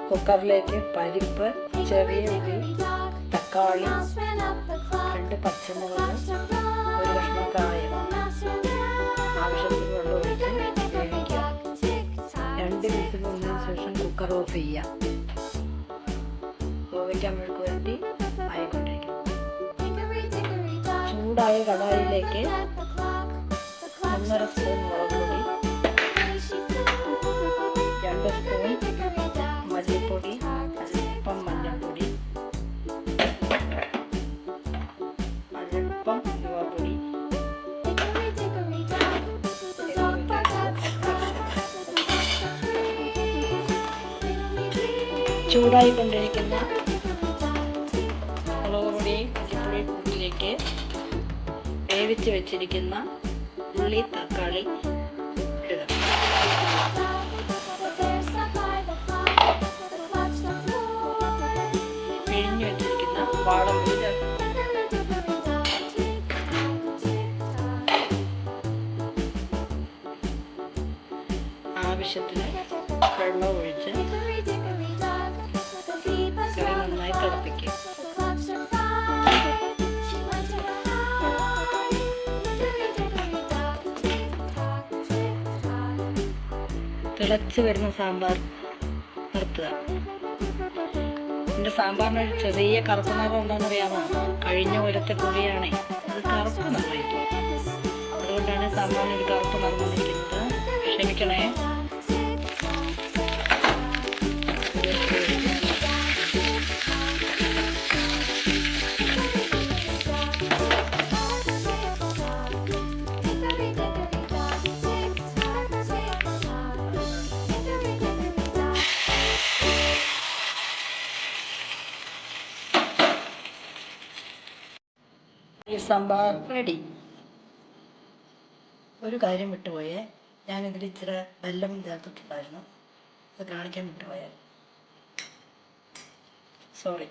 കുക്കറിലേക്ക് പരിപ്പ്, ചെറിയ ഉള്ളി, തക്കാളി, 2 പച്ചമുളക്, 1 കഷ്ണം കായം, ആവശ്യത്തിന് വെള്ളം ഒഴിച്ച് വേവിക്കുക. 2 വിസിൽ വന്നതിന് ശേഷം കുക്കർ ഓഫ് ചെയ്യുക. കോവയ്ക്കാൻ മെഴുക്ക് വേണ്ടി ആയിക്കൊണ്ടിരിക്കും. ചൂടായ കടായിലേക്ക് 1.5 സ്പൂൺ മുളക് പൊടി, 2 സ്പൂൺ മല്ലിപ്പൊടി, അല്പം മഞ്ഞൾപ്പൊടി, അല്പം ഉലുവപ്പൊടി, ചൂടായിക്കൊണ്ടിരിക്കുന്ന മുളക് പൊടി, മല്ലിപ്പൊടി കൂട്ടിലേക്ക് വേവിച്ച് വെച്ചിരിക്കുന്ന ഉള്ളി, തക്കാളി ഇടുക. പിഴിഞ്ഞു വെച്ചിരിക്കുന്ന വാളംപുളി ചേർക്കുക. ആവശ്യത്തിന് വെള്ളം ഒഴിച്ച് കറി നന്നായി തിളപ്പിക്കുക. തിളച്ച് വരുന്ന സാമ്പാർ നിർത്തുക. എൻ്റെ സാമ്പാറിനൊരു ചെറിയ കറുപ്പ് നിറം എന്താണെന്നറിയാമോ? കഴിഞ്ഞ കൊല്ലത്തെ കുഴിയാണേ, അത് കറുപ്പ് നിറമായിപ്പോയി. അതുകൊണ്ടാണ് സാമ്പാറിനൊരു കറുപ്പ് നിറം വന്നിരിക്കുന്നത്. ക്ഷമിക്കണേ. ഈ സാമ്പാർ റെഡി. ഒരു കാര്യം വിട്ടുപോയേ, ഞാനിതിൽ ഇച്ചിരി വെല്ലം ചേർത്തിട്ടുണ്ടായിരുന്നു. അത് കാണിക്കാൻ വിട്ടുപോയാൽ സോറി.